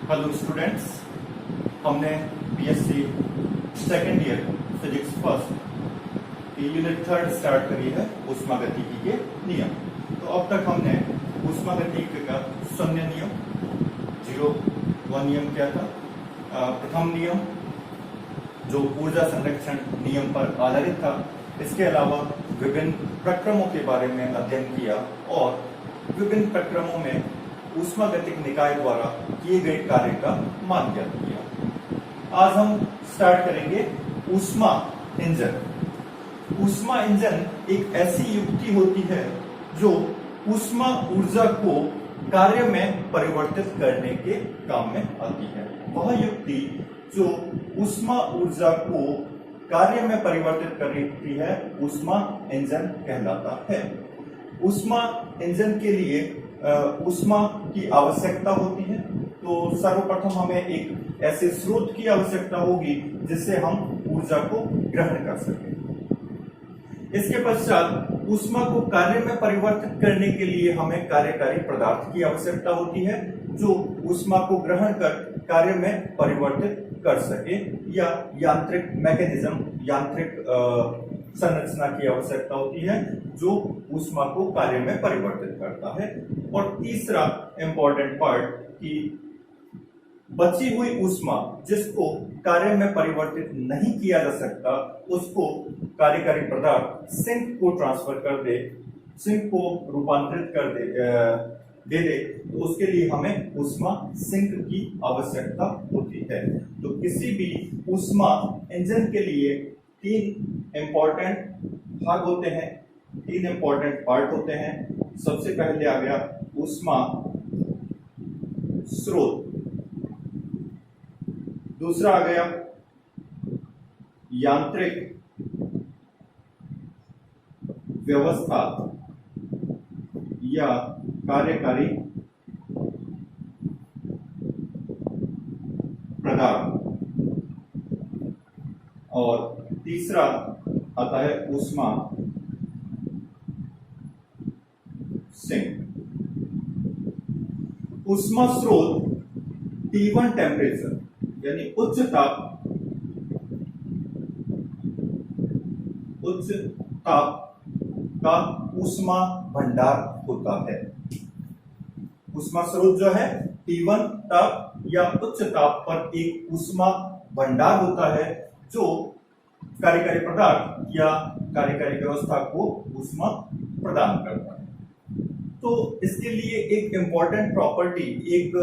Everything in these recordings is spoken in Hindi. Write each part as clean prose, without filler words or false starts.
हेलो स्टूडेंट्स, हमने BSc second year physics first की यूनिट 3 स्टार्ट करी है ऊष्मागतिकी के नियम। तो अब तक हमने ऊष्मागतिकी का शून्य नियम 0-1 नियम क्या था, प्रथम नियम जो ऊर्जा संरक्षण नियम पर आधारित था, इसके अलावा विभिन्न प्रक्रमों के बारे में अध्ययन किया और विभिन्न प्रक्रमों में ऊष्मागतिक निकाय द्वारा किए गए कार्य का मान ज्ञात किया। आज हम स्टार्ट करेंगे ऊष्मा इंजन। ऊष्मा इंजन एक ऐसी युक्ति होती है जो ऊष्मा ऊर्जा को कार्य में परिवर्तित करने के काम में आती है। वह युक्ति जो ऊष्मा ऊर्जा को कार्य में परिवर्तित करती है ऊष्मा इंजन कहलाता है। ऊष्मा इंजन के लिए ऊष्मा की आवश्यकता होती है, तो सर्वप्रथम हमें एक ऐसे स्रोत की आवश्यकता होगी जिससे हम ऊर्जा को ग्रहण कर सकें। इसके पश्चात ऊष्मा को कार्य में परिवर्तित करने के लिए हमें कार्यकारी पदार्थ की आवश्यकता होती है जो ऊष्मा को ग्रहण कर कार्य में परिवर्तित कर सके, या यांत्रिक मैकेनिज्म, यांत्रिक संरचना की आवश्यकता होती है जो ऊष्मा को कार्य में परिवर्तित करता है। और तीसरा इंपॉर्टेंट पार्ट कि बची हुई ऊष्मा जिसको कार्य में परिवर्तित नहीं किया जा सकता, उसको कार्यकारी पदार्थ सिंक को ट्रांसफर कर दे, सिंक को रूपांतरित कर दे दे, तो उसके लिए हमें ऊष्मा सिंक की आवश्यकता होती है। तो किसी भी ऊष्मा इंजन के लिए 3 इंपॉर्टेंट भाग होते हैं, 3 इंपॉर्टेंट पार्ट होते हैं। सबसे पहले आ गया ऊष्मा स्रोत, दूसरा आ गया यांत्रिक व्यवस्था या कार्यकारी पदार्थ, और तीसरा आता है ऊष्मा सिंक। ऊष्मा स्रोत T1 टेम्परेचर यानी उच्च ताप का ऊष्मा भंडार होता है। ऊष्मा स्रोत जो है T1 ताप या उच्च ताप पर एक ऊष्मा भंडार होता है जो कार्यकारी पदार्थ या कार्यकारी व्यवस्था को ऊष्मा प्रदान करता है। तो इसके लिए एक इंपॉर्टेंट प्रॉपर्टी, एक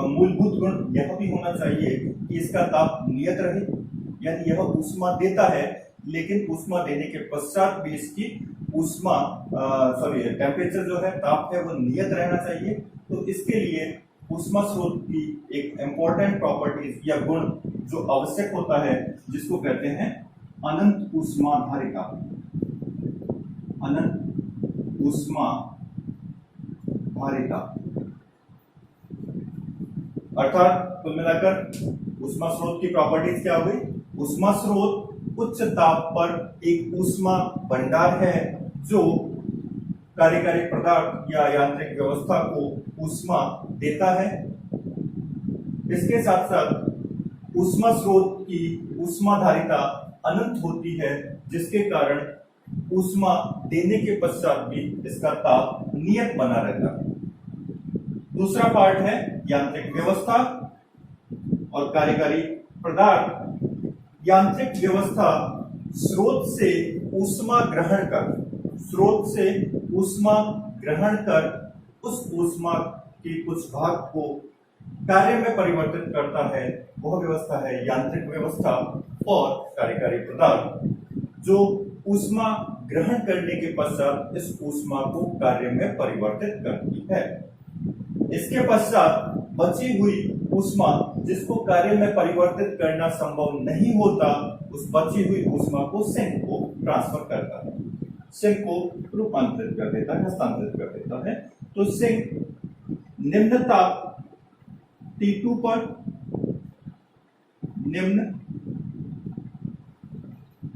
मूलभूत गुण यह भी होना चाहिए कि इसका ताप नियत रहे, यानी यह ऊष्मा देता है लेकिन ऊष्मा देने के पश्चात भी इसकी टेम्परेचर जो है, ताप है, वो नियत रहना चाहिए। तो इसके लिए ऊष्मा स्रोत की एक इंपॉर्टेंट प्रॉपर्टी या गुण जो आवश्यक होता है, जिसको कहते हैं अनंत ऊष्मा धारिता। अनंत ऊष्मा धारिता अर्थात कुल मिलाकर ऊष्मा स्रोत की प्रॉपर्टीज क्या हो गई? ऊष्मा स्रोत उच्च ताप पर एक ऊष्मा भंडार है जो कार्यकारी पदार्थ या यांत्रिक व्यवस्था को ऊष्मा देता है। इसके साथ साथ ऊष्मा स्रोत की ऊष्मा धारिता अनंत होती है, जिसके कारण ऊष्मा देने के पश्चात भी इसका ताप नियत बना रहता है। दूसरा पार्ट है यांत्रिक व्यवस्था और कार्यकारी पदार्थ। यांत्रिक व्यवस्था स्रोत से ऊष्मा ग्रहण कर उस ऊष्मा के कुछ भाग को कार्य में परिवर्तित करता है। वह व्यवस्था है यांत्रिक व्यवस्था। और कार्यकारी पदार्थ जो ऊष्मा ग्रहण करने के पश्चात इस ऊष्मा को कार्य में परिवर्तित करती है। इसके पश्चात बची हुई ऊष्मा जिसको कार्य में परिवर्तित करना संभव नहीं होता, उस बची हुई ऊष्मा को सिंक को ट्रांसफर करता है, सिंक को रूपांतरित कर देता है, हस्तांतरित कर देता है। तो सिंक निम्न ताप T2 पर निम्न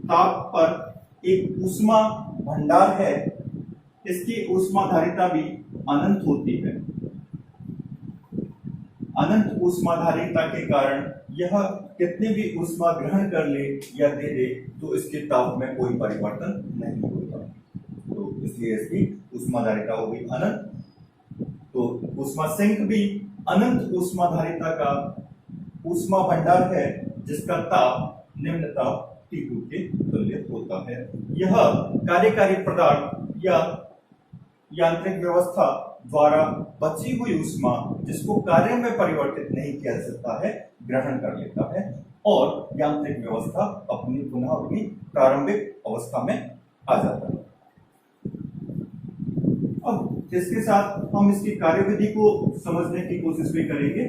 ताप पर एक ऊष्मा भंडार है। इसकी ऊष्मा धारिता भी अनंत होती है। अनंत ऊष्माधारिता के कारण यह कितने भी ऊष्मा ग्रहण कर ले या दे दे तो इसके ताप में कोई परिवर्तन नहीं होगा। तो इसलिए इसकी ऊष्माधारिता होगी अनंत। तो ऊष्मा सिंक भी अनंत ऊष्माधारिता का ऊष्मा भंडार है जिसका ताप निम्न ताप T2 के तुल्य होता है। यह कार्यकारी पदार्थ या यांत्रिक व्यवस्था द्वारा बची हुई ऊष्मा जिसको कार्य में परिवर्तित नहीं किया जा सकता है ग्रहण कर लेता है और यांत्रिक व्यवस्था पुनः अपनी प्रारंभिक अवस्था में आ जाता है। अब इसके साथ हम इसकी कार्यविधि को समझने की कोशिश भी करेंगे।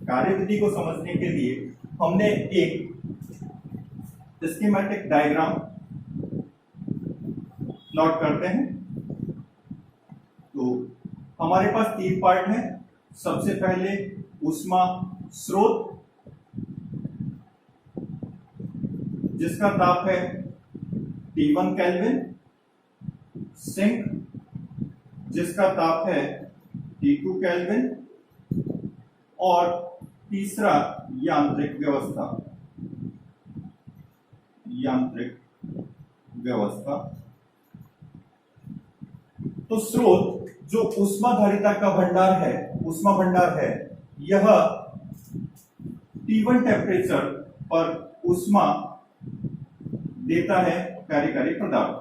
कार्यविधि को समझने के लिए हमने एक स्कीमेटिक डायग्राम प्लॉट करते हैं। तो हमारे पास 3 पार्ट हैं। सबसे पहले ऊष्मा स्रोत जिसका ताप है T1 केल्विन, सिंक जिसका ताप है T2 केल्विन और तीसरा यांत्रिक व्यवस्था। तो स्रोत जो ऊष्माधारिता का भंडार है, ऊष्मा भंडार है, यह T1 टेम्परेचर पर ऊष्मा देता है कार्यकारी पदार्थ।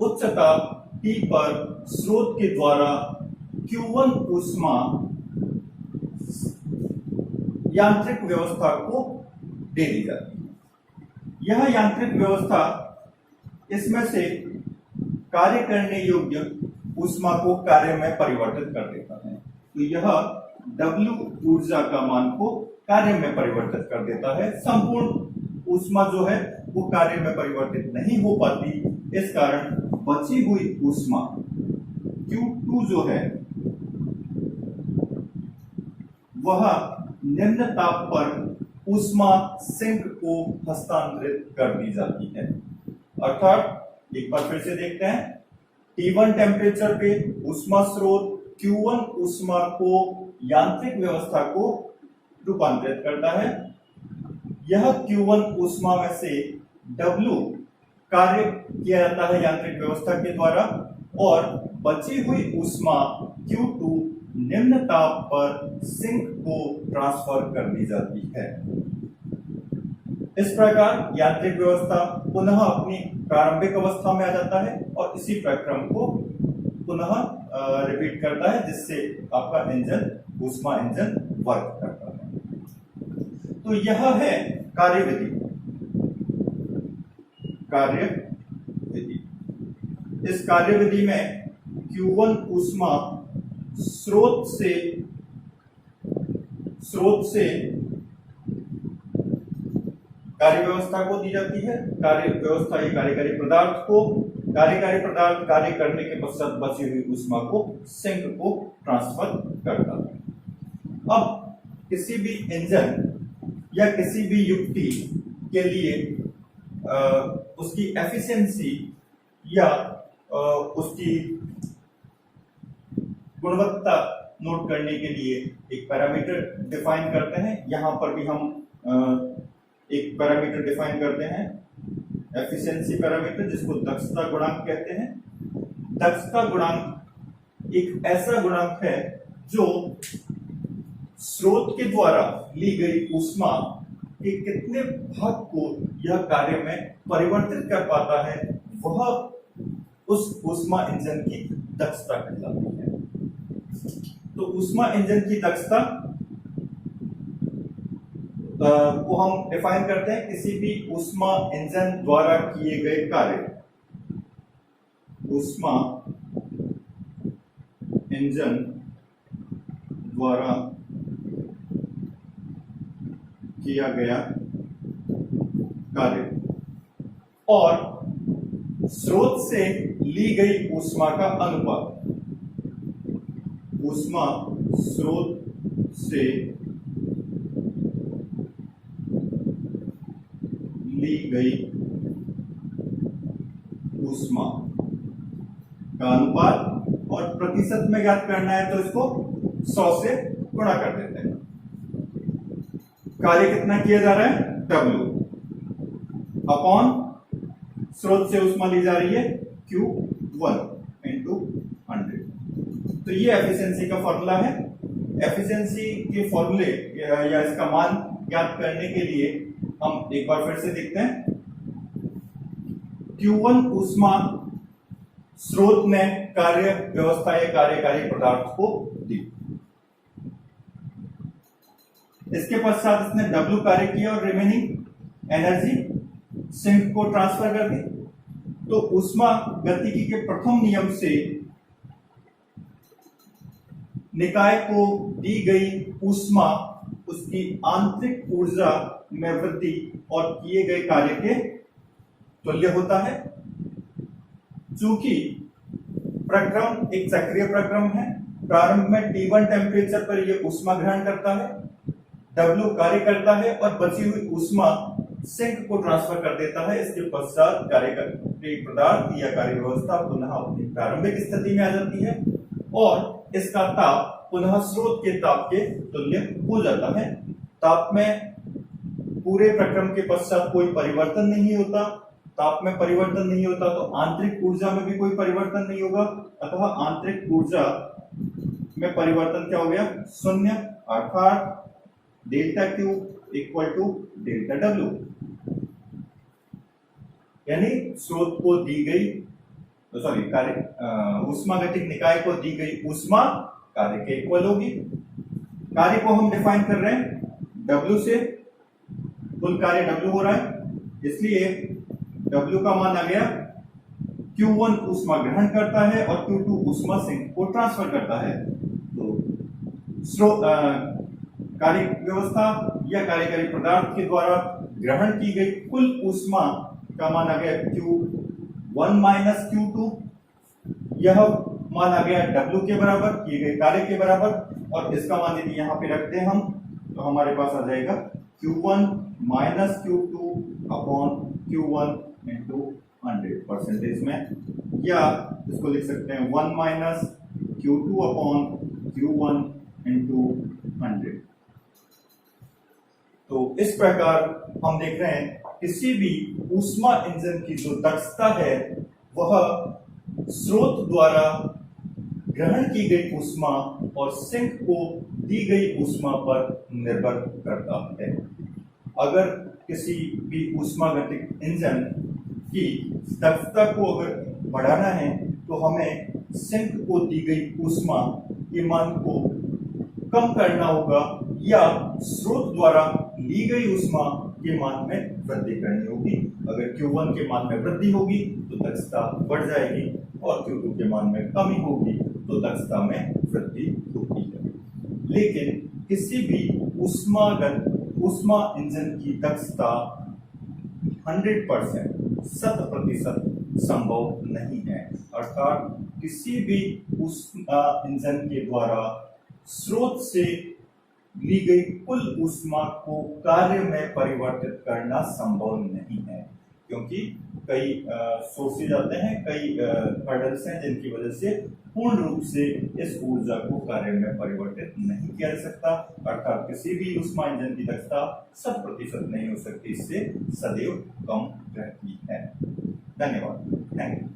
उच्च ताप T पर स्रोत के द्वारा Q1 ऊष्मा यांत्रिक व्यवस्था को दे दी जाती है। यह यांत्रिक व्यवस्था इसमें से कार्य करने योग्य ऊष्मा को कार्य में परिवर्तित कर देता है। तो यह W ऊर्जा का मान को कार्य में परिवर्तित कर देता है। संपूर्ण ऊष्मा जो है वो कार्य में परिवर्तित नहीं हो पाती, इस कारण बची हुई ऊष्मा Q2 जो है वह निम्न ताप पर ऊष्मा सिंक को हस्तांतरित कर दी जाती है। अर्थात एक बार फिर से देखते हैं, T1 टेम्परेचर पे ऊष्मा स्रोत Q1 ऊष्मा को यांत्रिक व्यवस्था को रूपांतरित करता है। यह Q1 ऊष्मा में से W कार्य किया जाता है यांत्रिक व्यवस्था के द्वारा और बची हुई ऊष्मा Q2 निम्न ताप पर सिंक को ट्रांसफर कर दी जाती है। इस प्रकार यांत्रिक व्यवस्था पुनः अपनी प्रारंभिक अवस्था में आ जाता है और इसी प्रक्रम को पुनः रिपीट करता है जिससे आपका इंजन ऊष्मा इंजन वर्क करता है। तो यह है कार्यविधि। इस कार्यविधि में Q1 ऊष्मा स्रोत से कार्य व्यवस्था को दी जाती है। कार्य व्यवस्था ये कार्यकारी पदार्थ कार्य करने के पश्चात बची हुई ऊष्मा को सिंक को ट्रांसफर करता है। अब किसी भी इंजन या किसी भी युक्ति के लिए उसकी एफिशिएंसी या उसकी गुणवत्ता नोट करने के लिए एक पैरामीटर डिफाइन करते हैं। यहां पर भी हम एक पैरामीटर डिफाइन करते हैं, एफिशिएंसी पैरामीटर, जिसको दक्षता गुणांक कहते हैं। दक्षता गुणांक एक ऐसा गुणांक है जो स्रोत के द्वारा ली गई ऊष्मा के कितने भाग को यह कार्य में परिवर्तित कर पाता है, वह उस ऊष्मा इंजन की दक्षता कहलाती है। तो ऊष्मा इंजन की दक्षता को हम डिफाइन करते हैं किसी भी ऊष्मा इंजन द्वारा किए गए कार्य, ऊष्मा इंजन द्वारा किया गया कार्य और स्रोत से ली गई ऊष्मा का अनुपात। ऊष्मा स्रोत से ली गई ऊष्मा का अनुपात और प्रतिशत में ज्ञात करना है तो इसको 100 से गुणा कर देते हैं। कार्य कितना किया जा रहा है, W अपॉन स्रोत से ऊष्मा ली जा रही है Q1 इंटू 100। तो ये एफिशिएंसी का फॉर्मूला है। एफिशिएंसी के फॉर्मूले या इसका मान ज्ञात करने के लिए हम एक बार फिर से देखते हैं। Q1 ऊष्मा स्रोत ने कार्य व्यवस्था या कार्यकारी पदार्थ को दी। इसके पश्चात इसने W कार्य किया और रिमेनिंग एनर्जी सिंक को ट्रांसफर कर दी। तो ऊष्मा गतिकी के प्रथम नियम से निकाय को दी गई ऊष्मा उसकी आंतरिक ऊर्जा में वृद्धि और किए गए कार्य के तुल्य होता है। चूंकि प्रक्रम एक चक्रीय प्रक्रम है, प्रारंभ में T1 टेम्परेचर पर यह ऊष्मा ग्रहण करता है, W कार्य करता है और बची हुई ऊष्मा सिंक को ट्रांसफर कर देता है। इसके पश्चात कार्यकारी पदार्थ या कार्य व्यवस्था पुनः अपनी प्रारंभिक स्थिति में आ जाती है और इसका ताप पुनः स्रोत के ताप के तुल्य हो जाता है। ताप में पूरे प्रक्रम के पश्चात कोई परिवर्तन नहीं होता। ताप में परिवर्तन नहीं होता तो आंतरिक ऊर्जा में भी कोई परिवर्तन नहीं होगा, अतः आंतरिक ऊर्जा में परिवर्तन क्या हो गया, शून्य, अर्थात delta Q equal to delta W, यानी स्रोत को दी गई कार्य ऊष्मागतिक निकाय को दी गई ऊष्मा कार्य के इक्वल होगी। कार्य को हम डिफाइन कर रहे हैं W से, कुल कार्य W हो रहा है, इसलिए W का मान आ गया Q1 ऊष्मा ग्रहण करता है और Q2 ऊष्मा सिंक को ट्रांसफर करता है। तो स्रोत कार्य व्यवस्था या कार्यकारी पदार्थ के द्वारा ग्रहण की गई कुल ऊष्मा का मान आ गया Q1 माइनस Q2। यह मान आ गया W के बराबर, किए गए कार्य के बराबर, और इसका मान यदि यहाँ पे रखते हैं हम तो हमारे पास आ जाएगा Q1 minus Q2 upon Q1 into 100 percentage में, या इसको लिख सकते हैं 1 minus Q2 upon Q1 into 100। तो इस प्रकार हम देख रहे हैं किसी भी ऊष्मा इंजन की जो दक्षता है वह स्रोत द्वारा ग्रहण की गई ऊष्मा और सिंक को दी गई ऊष्मा पर निर्भर करता है। अगर किसी भी ऊष्मागतिक इंजन की दक्षता को अगर बढ़ाना है तो हमें सिंक को दी गई ऊष्मा के मान को कम करना होगा या स्रोत द्वारा ली गई ऊष्मा के मान में वृद्धि करनी होगी। अगर Q1 के मान में वृद्धि होगी तो दक्षता बढ़ जाएगी और Q2 के मान में कमी होगी तो दक्षता में वृद्धि होती है। लेकिन किसी भी ऊष्मा इंजन की दक्षता 100% 100% संभव नहीं है, अर्थात किसी भी ऊष्मा इंजन के द्वारा स्रोत से ली गई कुल ऊष्मा को कार्य में परिवर्तित करना संभव नहीं है, क्योंकि कई सोर्सेज आते हैं, कई हर्डल्स हैं जिनकी वजह से पूर्ण रूप से इस ऊर्जा को कार्य में परिवर्तित नहीं किया जा सकता। अर्थात किसी भी ऊष्मा इंजन की दक्षता 100% नहीं हो सकती, इससे सदैव कम रहती है। धन्यवाद। Thank you.